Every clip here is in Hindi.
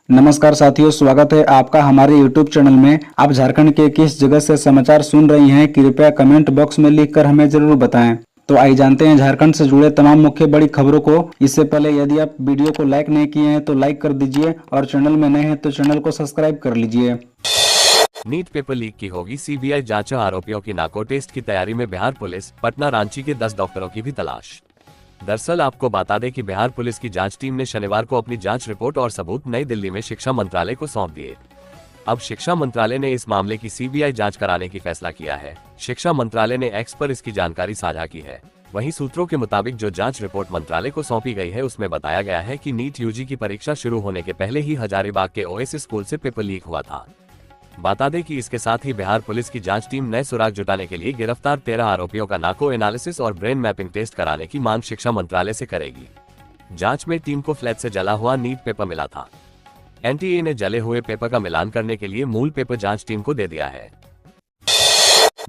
नमस्कार साथियों, स्वागत है आपका हमारे YouTube चैनल में। आप झारखंड के किस जगह से समाचार सुन रही हैं, कृपया कमेंट बॉक्स में लिखकर हमें जरूर बताएं। तो आइए जानते हैं झारखंड से जुड़े तमाम मुख्य बड़ी खबरों को। इससे पहले यदि आप वीडियो को लाइक नहीं किए हैं तो लाइक कर दीजिए और चैनल में नए हैं तो चैनल को सब्सक्राइब कर लीजिए। नीट पेपर लीक की होगी सीबीआई जांच, आरोपियों की नाको टेस्ट की तैयारी में बिहार पुलिस, पटना रांची के 10 डॉक्टरों की भी तलाश। दरअसल आपको बता दें कि बिहार पुलिस की जांच टीम ने शनिवार को अपनी जांच रिपोर्ट और सबूत नई दिल्ली में शिक्षा मंत्रालय को सौंप दिए। अब शिक्षा मंत्रालय ने इस मामले की सीबीआई जांच कराने की फैसला किया है। शिक्षा मंत्रालय ने एक्स पर इसकी जानकारी साझा की है। वहीं सूत्रों के मुताबिक जो जांच रिपोर्ट मंत्रालय को सौंपी गई है उसमें बताया गया है कि नीट यूजी की परीक्षा शुरू होने के पहले ही हजारीबाग के ओएसिस स्कूल से पेपर लीक हुआ था। बता दें कि इसके साथ ही बिहार पुलिस की जांच टीम नए सुराग जुटाने के लिए गिरफ्तार 13 आरोपियों का नाको एनालिसिस और ब्रेन मैपिंग टेस्ट कराने की मांग शिक्षा मंत्रालय से करेगी। जांच में टीम को फ्लैट से जला हुआ नीट पेपर मिला था। एनटीए ने जले हुए पेपर का मिलान करने के लिए मूल पेपर जांच टीम को दे दिया है।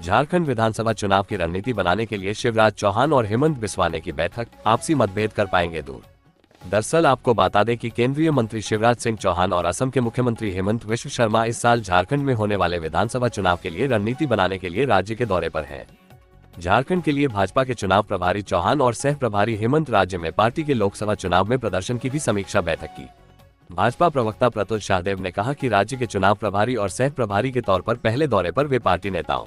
झारखंड विधानसभा चुनाव की रणनीति बनाने के लिए शिवराज चौहान और हेमंत बिस्वा ने की बैठक, आपसी मतभेद कर पाएंगे दूर। दरअसल आपको बता दें कि केंद्रीय मंत्री शिवराज सिंह चौहान और असम के मुख्यमंत्री हेमंत बिस्वा शर्मा इस साल झारखंड में होने वाले विधानसभा चुनाव के लिए रणनीति बनाने के लिए राज्य के दौरे पर हैं। झारखंड के लिए भाजपा के चुनाव प्रभारी चौहान और सह प्रभारी हेमंत राज्य में पार्टी के लोकसभा चुनाव में प्रदर्शन की भी समीक्षा बैठक की। भाजपा प्रवक्ता प्रतुल शाहदेव ने कहा कि राज्य के चुनाव प्रभारी और सह प्रभारी के तौर पर पहले दौरे पर वे पार्टी नेताओं,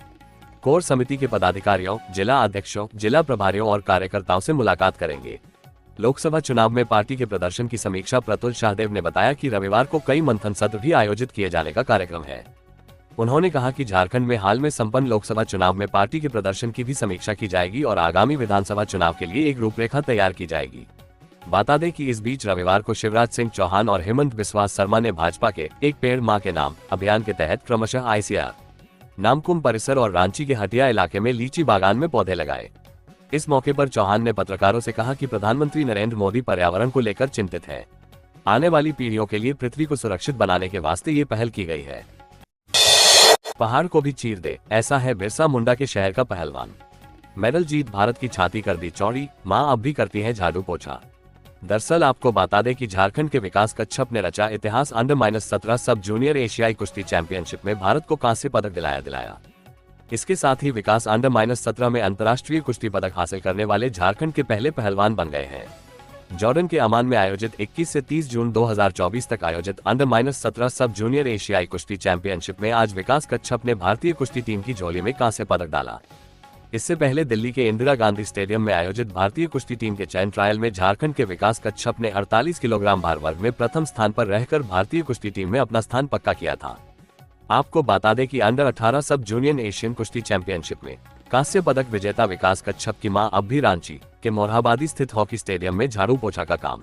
कोर समिति के पदाधिकारियों, जिला अध्यक्षों, जिला प्रभारियों और कार्यकर्ताओं से मुलाकात करेंगे। लोकसभा चुनाव में पार्टी के प्रदर्शन की समीक्षा प्रतुल शाहदेव ने बताया कि रविवार को कई मंथन सत्र भी आयोजित किए जाने का कार्यक्रम है। उन्होंने कहा कि झारखंड में हाल में संपन्न लोकसभा चुनाव में पार्टी के प्रदर्शन की भी समीक्षा की जाएगी और आगामी विधानसभा चुनाव के लिए एक रूपरेखा तैयार की जाएगी। बता दें कि इस बीच रविवार को शिवराज सिंह चौहान और हेमंत बिस्वा शर्मा ने भाजपा के एक पेड़ मां के नाम अभियान के तहत क्रमशः आईसीआर, नामकुम परिसर और रांची के हटिया इलाके में लीची बागान में पौधे लगाए। इस मौके पर चौहान ने पत्रकारों से कहा कि प्रधानमंत्री नरेंद्र मोदी पर्यावरण को लेकर चिंतित हैं। आने वाली पीढ़ियों के लिए पृथ्वी को सुरक्षित बनाने के वास्ते ये पहल की गई है। पहाड़ को भी चीर दे, ऐसा है बिरसा मुंडा के शहर का पहलवान। मेडल जीत भारत की छाती कर दी चौड़ी, मां अब भी करती है झाड़ू पोछा। दरअसल आपको बता दें कि झारखंड के विकास कच्छप ने रचा इतिहास। अंडर-17 सब जूनियर एशियाई कुश्ती चैंपियनशिप में भारत को कांस्य पदक दिलाया। इसके साथ ही विकास अंडर-17 में अंतर्राष्ट्रीय कुश्ती पदक हासिल करने वाले झारखंड के पहले पहलवान बन गए हैं। जॉर्डन के अमान में आयोजित 21 से 30 जून 2024 तक आयोजित अंडर-17 सब जूनियर एशियाई कुश्ती चैंपियनशिप में आज विकास कच्छप ने भारतीय कुश्ती टीम की झोली में कांस्य पदक डाला। इससे पहले दिल्ली के इंदिरा गांधी स्टेडियम में आयोजित भारतीय कुश्ती टीम के चयन ट्रायल में झारखंड के विकास कच्छप ने 48 किलोग्राम भार वर्ग में प्रथम स्थान पर रहकर भारतीय कुश्ती टीम में अपना स्थान पक्का किया था। आपको बता दें कि अंडर 18 सब जूनियर एशियन कुश्ती चैंपियनशिप में कांस्य पदक विजेता विकास कच्छप की मां अब भी रांची के मोरहाबादी स्थित हॉकी स्टेडियम में झाड़ू पोछा का काम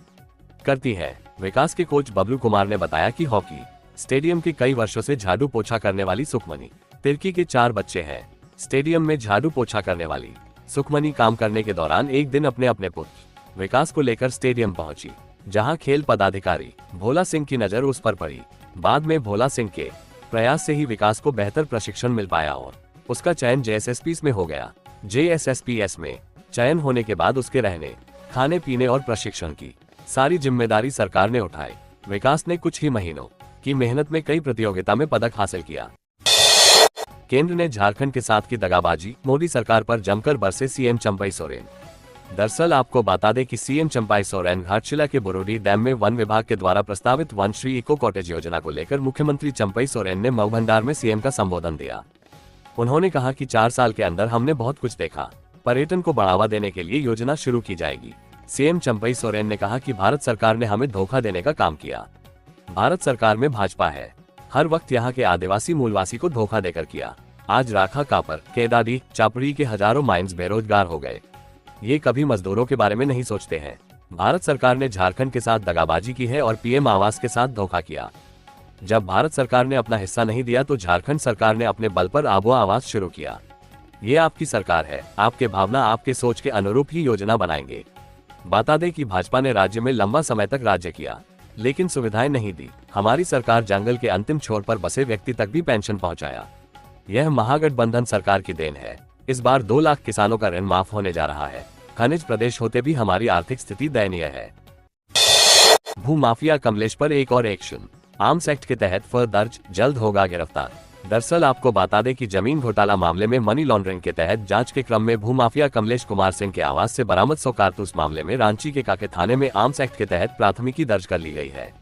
करती है। विकास के कोच बबलू कुमार ने बताया कि हॉकी स्टेडियम के कई वर्षों से झाड़ू पोछा करने वाली सुखमनी तिर्की के 4 बच्चे हैं। स्टेडियम में झाड़ू पोछा करने वाली सुखमनी काम करने के दौरान एक दिन अपने पुत्र विकास को लेकर स्टेडियम पहुंची, जहां खेल पदाधिकारी भोला सिंह की नजर उस पर पड़ी। बाद में भोला सिंह के प्रयास से ही विकास को बेहतर प्रशिक्षण मिल पाया और उसका चयन जेएसएसपीएस में हो गया। जेएसएसपीएस में चयन होने के बाद उसके रहने, खाने पीने और प्रशिक्षण की सारी जिम्मेदारी सरकार ने उठाई। विकास ने कुछ ही महीनों की मेहनत में कई प्रतियोगिता में पदक हासिल किया। केंद्र ने झारखंड के साथ की दगाबाजी, मोदी सरकार पर जमकर बरसे सीएम चंपई सोरेन। दरअसल आपको बता दें कि सीएम चंपई सोरेन घाटशिला के बुरुडी डैम में वन विभाग के द्वारा प्रस्तावित वनश्री इको कॉटेज योजना को लेकर मुख्यमंत्री चंपई सोरेन ने मऊ भंडार में सीएम का संबोधन दिया। उन्होंने कहा कि 4 साल के अंदर हमने बहुत कुछ देखा, पर्यटन को बढ़ावा देने के लिए योजना शुरू की जाएगी। सीएम चंपई सोरेन ने कहा कि भारत सरकार ने हमें धोखा देने का काम किया। भारत सरकार में भाजपा है, हर वक्त यहाँ के आदिवासी मूलवासी को धोखा देकर किया। आज राखा कापर, केदाडी, चापड़ी के हजारों माइंस बेरोजगार हो गए। ये कभी मजदूरों के बारे में नहीं सोचते हैं। भारत सरकार ने झारखंड के साथ दगाबाजी की है और पीएम आवास के साथ धोखा किया। जब भारत सरकार ने अपना हिस्सा नहीं दिया तो झारखंड सरकार ने अपने बल पर आबोआ आवास शुरू किया। ये आपकी सरकार है, आपके भावना, आपके सोच के अनुरूप ही योजना बनाएंगे। बता दें कि भाजपा ने राज्य में लंबा समय तक राज्य किया, लेकिन सुविधाएं नहीं दी। हमारी सरकार जंगल के अंतिम छोर पर बसे व्यक्ति तक भी पेंशन पहुंचाया। यह महागठबंधन सरकार की देन है। इस बार 2 लाख किसानों का ऋण माफ होने जा रहा है। खनिज प्रदेश होते भी हमारी आर्थिक स्थिति दयनीय है। भूमाफिया कमलेश पर एक और एक्शन। आर्म्स एक्ट के तहत फर्द दर्ज, जल्द होगा गिरफ्तार। दरअसल आपको बता दें कि जमीन घोटाला मामले में मनी लॉन्ड्रिंग के तहत जांच के क्रम में भूमाफिया कमलेश कुमार सिंह के आवास से बरामद 100 कारतूस मामले में रांची के काके थाने में आर्म्स एक्ट के तहत प्राथमिकी दर्ज कर ली गई है।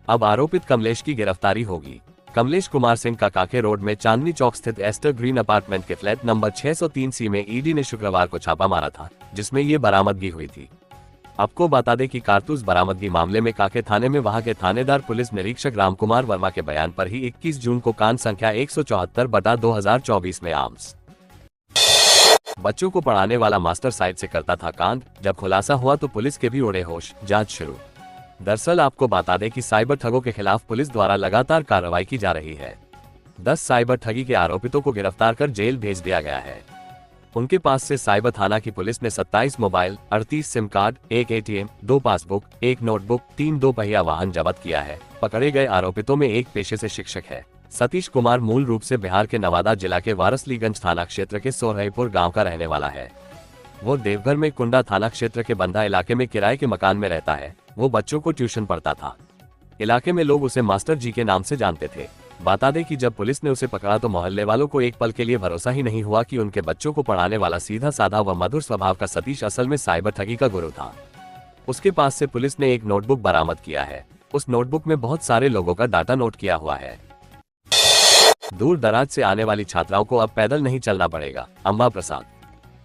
अब आरोपित कमलेश की गिरफ्तारी होगी। कमलेश कुमार सिंह का काके रोड में चांदनी चौक स्थित एस्टर ग्रीन अपार्टमेंट के फ्लैट नंबर 603 सी में ईडी ने शुक्रवार को छापा मारा था, जिसमें ये बरामदगी हुई थी। आपको बता दें कि कारतूस बरामदगी मामले में काके थाने में वहां के थानेदार पुलिस निरीक्षक रामकुमार वर्मा के बयान पर ही 21 जून को कांड संख्या 174/2024 में आर्म्स बच्चों को पढ़ाने वाला मास्टर साइड से करता था कांड। जब खुलासा हुआ तो पुलिस के भी उड़े होश, जांच शुरू। दरअसल आपको बता दें कि साइबर ठगों के खिलाफ पुलिस द्वारा लगातार कार्रवाई की जा रही है। 10 साइबर ठगी के आरोपितों को गिरफ्तार कर जेल भेज दिया गया है। उनके पास से साइबर थाना की पुलिस ने 27 mobile, 38 SIM card, 1 ATM, 2 passbook, 1 notebook, 3 दो पहिया वाहन जब्त किया है। पकड़े गए आरोपितों में एक पेशे से शिक्षक है। सतीश कुमार मूल रूप से बिहार के नवादा जिला के वारसलीगंज थाना क्षेत्र के सोरहीपुर गांव का रहने वाला है। वो देवघर में कुंडा थाना क्षेत्र के बंधा इलाके में किराए के मकान में रहता है। वो बच्चों को ट्यूशन पढ़ता था। इलाके में लोग उसे मास्टर जी के नाम से जानते थे। बता दें कि जब पुलिस ने उसे पकड़ा तो मोहल्ले वालों को एक पल के लिए भरोसा ही नहीं हुआ कि उनके बच्चों को पढ़ाने वाला सीधा साधा व मधुर स्वभाव का सतीश असल में साइबर ठगी का गुरु था। उसके पास से पुलिस ने एक नोटबुक बरामद किया है। उस नोटबुक में बहुत सारे लोगों का डाटा नोट किया हुआ है। दूर दराज से आने वाली छात्राओं को अब पैदल नहीं चलना पड़ेगा, अंबा प्रसाद।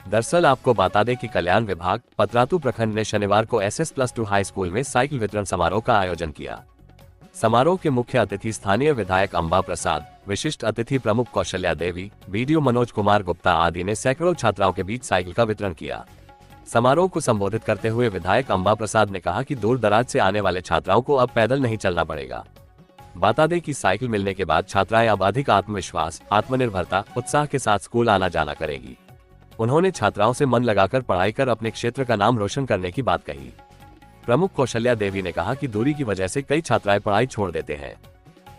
दरअसल आपको बता दें कि कल्याण विभाग पतरातू प्रखंड ने शनिवार को SS+2 हाई स्कूल में साइकिल वितरण समारोह का आयोजन किया। समारोह के मुख्य अतिथि स्थानीय विधायक अंबा प्रसाद, विशिष्ट अतिथि प्रमुख कौशल्या देवी, बीडीओ मनोज कुमार गुप्ता आदि ने सैकड़ों छात्राओं के बीच साइकिल का वितरण किया। समारोह को संबोधित करते हुए विधायक अंबा प्रसाद ने कहा कि दूर दराज से आने वाले छात्राओं को अब पैदल नहीं चलना पड़ेगा। बता दें कि साइकिल मिलने के बाद छात्राएं अब अधिक आत्मविश्वास, आत्मनिर्भरता, उत्साह के साथ स्कूल आना जाना करेगी। उन्होंने छात्राओं से मन लगाकर पढ़ाई कर अपने क्षेत्र का नाम रोशन करने की बात कही। प्रमुख कौशल्या देवी ने कहा कि दूरी की वजह से कई छात्राएं पढ़ाई छोड़ देते हैं।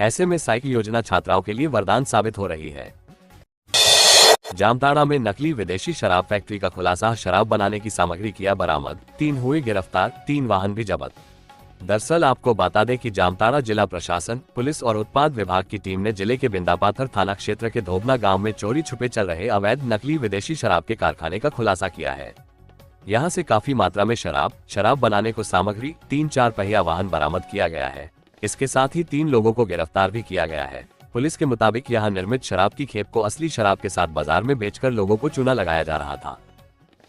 ऐसे में साइकिल योजना छात्राओं के लिए वरदान साबित हो रही है। जामताड़ा में नकली विदेशी शराब फैक्ट्री का खुलासा, शराब बनाने की सामग्री किया बरामद, 3 हुए गिरफ्तार, 3 वाहन भी जब्त। दरअसल आपको बता दें कि जामताड़ा जिला प्रशासन, पुलिस और उत्पाद विभाग की टीम ने जिले के बिंदापाथर थाना क्षेत्र के धोबना गांव में चोरी छुपे चल रहे अवैध नकली विदेशी शराब के कारखाने का खुलासा किया है। यहां से काफी मात्रा में शराब बनाने को सामग्री, 3-4 पहिया वाहन बरामद किया गया है। इसके साथ ही 3 लोगों को गिरफ्तार भी किया गया है। पुलिस के मुताबिक यहां निर्मित शराब की खेप को असली शराब के साथ बाजार में बेचकर लोगों को चूना लगाया जा रहा था।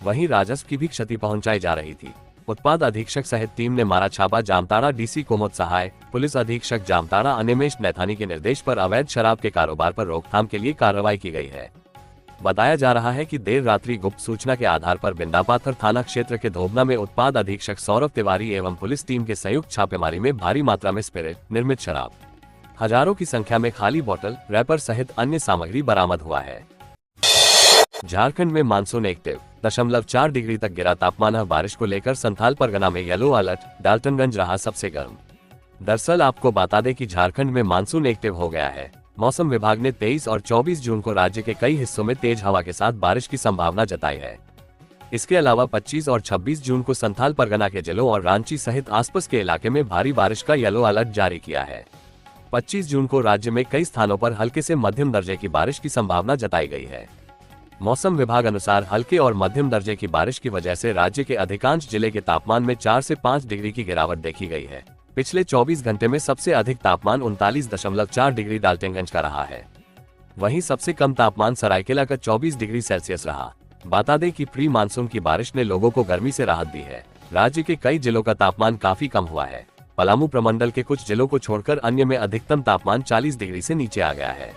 वहीं राजस्व की भी क्षति पहुंचाई जा रही थी। उत्पाद अधीक्षक सहित टीम ने मारा छापा। जामताड़ा डीसी कुमुद सहाय, पुलिस अधीक्षक जामताड़ा अनिमेश नैथानी के निर्देश पर अवैध शराब के कारोबार पर रोकथाम के लिए कार्रवाई की गई है। बताया जा रहा है कि देर रात्रि गुप्त सूचना के आधार पर बिंदापाथर थाना क्षेत्र के धोबना में उत्पाद अधीक्षक सौरभ तिवारी एवं पुलिस टीम के संयुक्त छापेमारी में भारी मात्रा में स्पिरिट, निर्मित शराब, हजारों की संख्या में खाली बोतल, रैपर सहित अन्य सामग्री बरामद हुआ है। झारखंड में मानसून एक्टिव, 0.4 डिग्री तक गिरा तापमान। बारिश को लेकर संथाल परगना में येलो अलर्ट, डाल्टनगंज रहा सबसे गर्म। दरअसल आपको बता दें कि झारखंड में मानसून एक्टिव हो गया है। मौसम विभाग ने 23 और 24 जून को राज्य के कई हिस्सों में तेज हवा के साथ बारिश की संभावना जताई है। इसके अलावा 25 और 26 जून को संथाल परगना के जिलों और रांची सहित आसपास के इलाके में भारी बारिश का येलो अलर्ट जारी किया है। 25 जून को राज्य में कई स्थानों पर हल्के से मध्यम दर्जे की बारिश की संभावना जताई गई है। मौसम विभाग अनुसार हल्के और मध्यम दर्जे की बारिश की वजह से राज्य के अधिकांश जिले के तापमान में 4 से 5 डिग्री की गिरावट देखी गई है। पिछले 24 घंटे में सबसे अधिक तापमान 39.4 डिग्री डाल्टनगंज का रहा है। वहीं सबसे कम तापमान सरायकेला का 24 डिग्री सेल्सियस रहा। बता दें कि प्री मानसून की बारिश ने लोगों को गर्मी से राहत दी है। राज्य के कई जिलों का तापमान काफी कम हुआ है। पलामू प्रमंडल के कुछ जिलों को छोड़कर अन्य में अधिकतम तापमान 40 डिग्री से नीचे आ गया है।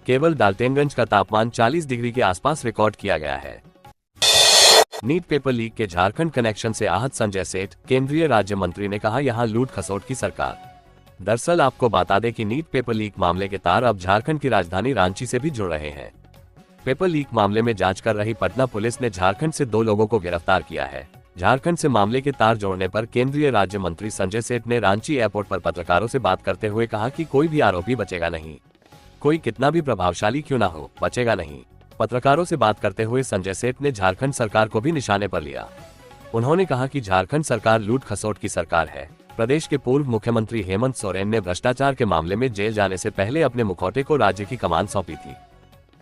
केवल डाल्टनगंज का तापमान 40 डिग्री के आसपास रिकॉर्ड किया गया है। नीट पेपर लीक के झारखंड कनेक्शन से आहत संजय सेठ, केंद्रीय राज्य मंत्री ने कहा यहां लूट खसोट की सरकार। दरअसल आपको बता दें कि नीट पेपर लीक मामले के तार अब झारखंड की राजधानी रांची से भी जुड़ रहे हैं। पेपर लीक मामले में जांच कर रही पटना पुलिस ने झारखंड से 2 लोगों को गिरफ्तार किया है। झारखंड से मामले के तार जोड़ने पर केंद्रीय राज्य मंत्री संजय सेठ ने रांची एयरपोर्ट पर पत्रकारों से बात करते हुए कहा कि कोई भी आरोपी बचेगा नहीं। कोई कितना भी प्रभावशाली क्यों ना हो, बचेगा नहीं। पत्रकारों से बात करते हुए संजय सेठ ने झारखंड सरकार को भी निशाने पर लिया। उन्होंने कहा कि झारखंड सरकार लूट खसोट की सरकार है। प्रदेश के पूर्व मुख्यमंत्री हेमंत सोरेन ने भ्रष्टाचार के मामले में जेल जाने से पहले अपने मुखौटे को राज्य की कमान सौंपी थी।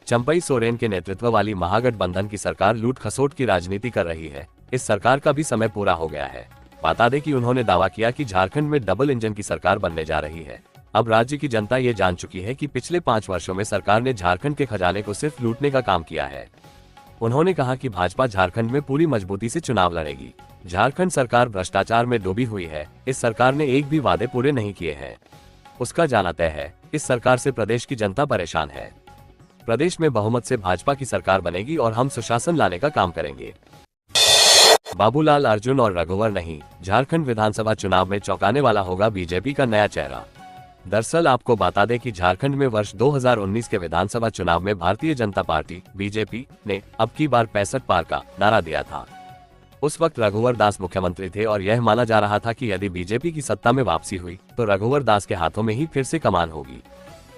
चंपई सोरेन के नेतृत्व वाली महागठबंधन की सरकार लूट खसोट की राजनीति कर रही है। इस सरकार का भी समय पूरा हो गया है। बता दें कि उन्होंने दावा किया कि झारखंड में डबल इंजन की सरकार बनने जा रही है। अब राज्य की जनता ये जान चुकी है कि पिछले 5 वर्षों में सरकार ने झारखंड के खजाने को सिर्फ लूटने का काम किया है। उन्होंने कहा कि भाजपा झारखंड में पूरी मजबूती से चुनाव लड़ेगी। झारखंड सरकार भ्रष्टाचार में डूबी हुई है। इस सरकार ने एक भी वादे पूरे नहीं किए हैं। उसका जाना तय है। इस सरकार से प्रदेश की जनता परेशान है। प्रदेश में बहुमत से भाजपा की सरकार बनेगी और हम सुशासन लाने का काम करेंगे। बाबूलाल अर्जुन और रघुवर नहीं, झारखंड विधानसभा चुनाव में चौंकाने वाला होगा बीजेपी का नया चेहरा। दरअसल आपको बता दें कि झारखंड में वर्ष 2019 के विधानसभा चुनाव में भारतीय जनता पार्टी बीजेपी ने अब की बार 65 पार का नारा दिया था। उस वक्त रघुवर दास मुख्यमंत्री थे और यह माना जा रहा था कि यदि बीजेपी की सत्ता में वापसी हुई तो रघुवर दास के हाथों में ही फिर से कमान होगी।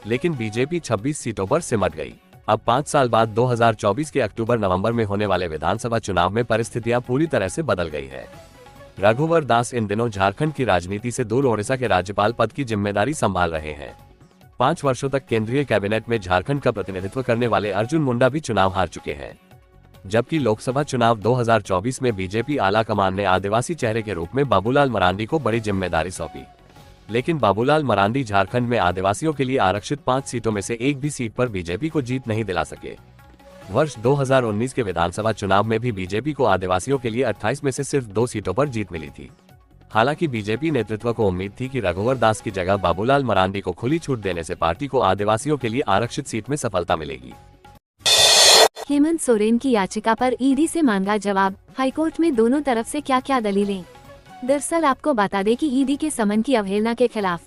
लेकिन बीजेपी 26 सीटों पर सिमट गई। अब 5 साल बाद 2024 के अक्टूबर-नवंबर में होने वाले विधानसभा चुनाव में परिस्थितियां पूरी तरह से बदल गई है। रघुवर दास इन दिनों झारखंड की राजनीति से दूर ओडिशा के राज्यपाल पद की जिम्मेदारी संभाल रहे हैं। 5 वर्षों तक केंद्रीय कैबिनेट में झारखंड का प्रतिनिधित्व करने वाले अर्जुन मुंडा भी चुनाव हार चुके हैं। जबकि लोकसभा चुनाव 2024 में बीजेपी आला कमान ने आदिवासी चेहरे के रूप में बाबूलाल मरांडी को बड़ी जिम्मेदारी सौंपी। लेकिन बाबूलाल मरांडी झारखंड में आदिवासियों के लिए आरक्षित 5 सीटों में से एक भी सीट पर बीजेपी को जीत नहीं दिला सके। वर्ष 2019 के विधानसभा चुनाव में भी बीजेपी को आदिवासियों के लिए 28 में से सिर्फ 2 सीटों पर जीत मिली थी। हालांकि बीजेपी नेतृत्व को उम्मीद थी कि रघुवर दास की जगह बाबूलाल मरांडी को खुली छूट देने से पार्टी को आदिवासियों के लिए आरक्षित सीट में सफलता मिलेगी। हेमंत सोरेन की याचिका पर ईडी से मांगा जवाब, हाईकोर्ट में दोनों तरफ से क्या क्या दलीलें। दरअसल आपको बता दें कि ईडी के समन की अवहेलना के खिलाफ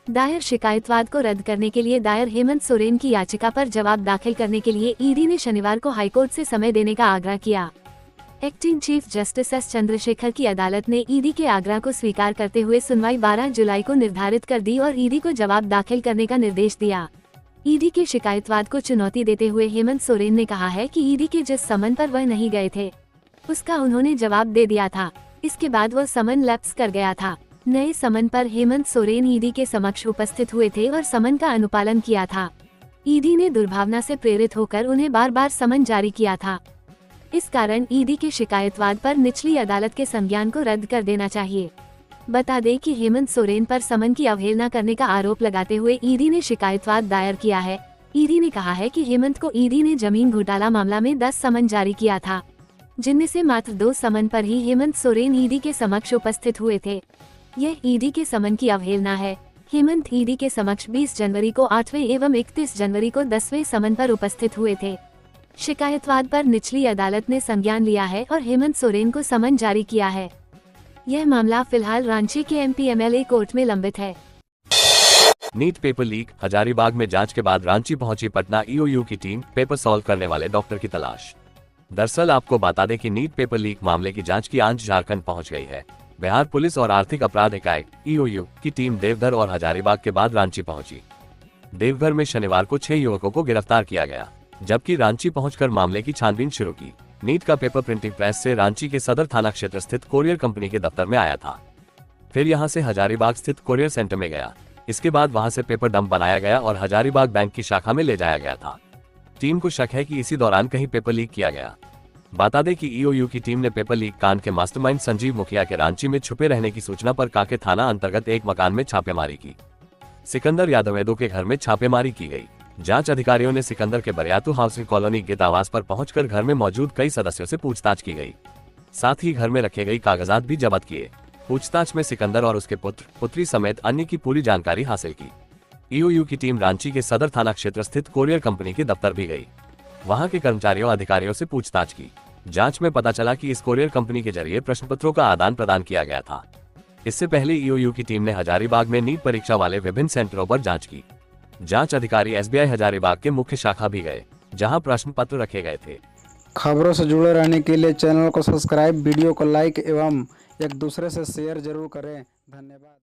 दायर शिकायतवाद को रद्द करने के लिए दायर हेमंत सोरेन की याचिका पर जवाब दाखिल करने के लिए ईडी ने शनिवार को हाईकोर्ट से समय देने का आग्रह किया। Acting chief justice S Chandrashekhar की अदालत ने ईडी के आग्रह को स्वीकार करते हुए सुनवाई 12 जुलाई को निर्धारित कर दी और ईडी को जवाब दाखिल करने का निर्देश दिया। ईडी के शिकायतवाद को चुनौती देते हुए हेमंत सोरेन ने कहा है कि ईडी के जिस समन पर वह नहीं गए थे उसका उन्होंने जवाब दे दिया था। इसके बाद वह समन लैप्स कर गया था। नए समन पर हेमंत सोरेन ईडी के समक्ष उपस्थित हुए थे और समन का अनुपालन किया था। ईडी ने दुर्भावना से प्रेरित होकर उन्हें बार बार समन जारी किया था। इस कारण ईडी के शिकायतवाद पर निचली अदालत के संज्ञान को रद्द कर देना चाहिए। बता दें कि हेमंत सोरेन पर समन की अवहेलना करने का आरोप लगाते हुए ईडी ने शिकायतवाद दायर किया है। ईडी ने कहा है कि हेमंत को ईडी ने जमीन घोटाला मामला में 10 समन जारी किया था, जिनमें से मात्र 2 समन पर ही हेमंत सोरेन ईडी के समक्ष उपस्थित हुए थे। यह ईडी के समन की अवहेलना है। हेमंत ईडी के समक्ष 20 जनवरी को 8वें एवं 31 जनवरी को 10वें समन पर उपस्थित हुए थे। शिकायतवाद पर निचली अदालत ने संज्ञान लिया है और हेमंत सोरेन को समन जारी किया है। यह मामला फिलहाल रांची के एमपीएमएलए कोर्ट में लंबित है। नीट पेपर लीक, हजारीबाग में जांच के बाद रांची पहुंची पटना ईओयू की टीम, पेपर सॉल्व करने वाले डॉक्टर की तलाश। दरअसल आपको बता दें कि नीट पेपर लीक मामले की जांच की आंच झारखंड पहुंच गई है। बिहार पुलिस और आर्थिक अपराध इकाई ईओयू की टीम देवघर और हजारीबाग के बाद रांची पहुंची। देवघर में शनिवार को 6 युवकों को गिरफ्तार किया गया, जबकि रांची पहुंचकर मामले की छानबीन शुरू की। नीट का पेपर प्रिंटिंग प्रेस से रांची के सदर थाना क्षेत्र स्थित कोरियर कंपनी के दफ्तर में आया था। फिर यहां से हजारीबाग स्थित कोरियर सेंटर में गया। इसके बाद वहां से पेपर डंप बनाया गया और हजारीबाग बैंक की शाखा में ले जाया गया था। टीम को शक है कि इसी दौरान कहीं पेपर लीक किया गया। बता दें कि ईओयू की टीम ने पेपर लीक कांड के मास्टरमाइंड संजीव मुखिया के रांची में छुपे रहने की सूचना पर काके थाना अंतर्गत एक मकान में छापेमारी की। सिकंदर यादवेदो के घर में छापेमारी की गई। जांच अधिकारियों ने सिकंदर के बरियातू हाउसिंग कॉलोनी गित आवास पर पहुंचकर घर में मौजूद कई सदस्यों से पूछताछ की गई। साथ ही घर में रखे गए कागजात भी जब्त किए। पूछताछ में सिकंदर और उसके पुत्र पुत्री समेत अन्य की पूरी जानकारी हासिल की। ईओयू की टीम रांची के सदर थाना क्षेत्र स्थित कोरियर कंपनी के दफ्तर भी गई। वहां के कर्मचारियों अधिकारियों से पूछताछ की। जांच में पता चला कि इस कोरियर कंपनी के जरिए प्रश्न पत्रों का आदान प्रदान किया गया था। इससे पहले ईओयू की टीम ने हजारीबाग में नीट परीक्षा वाले विभिन्न सेंटरों पर जांच की। जांच अधिकारी एसबीआई हजारीबाग के मुख्य शाखा भी गए, जहां प्रश्न पत्र रखे गए थे। खबरों से जुड़े रहने के लिए चैनल को सब्सक्राइब, वीडियो को लाइक एवं एक दूसरे से शेयर जरूर करें। धन्यवाद।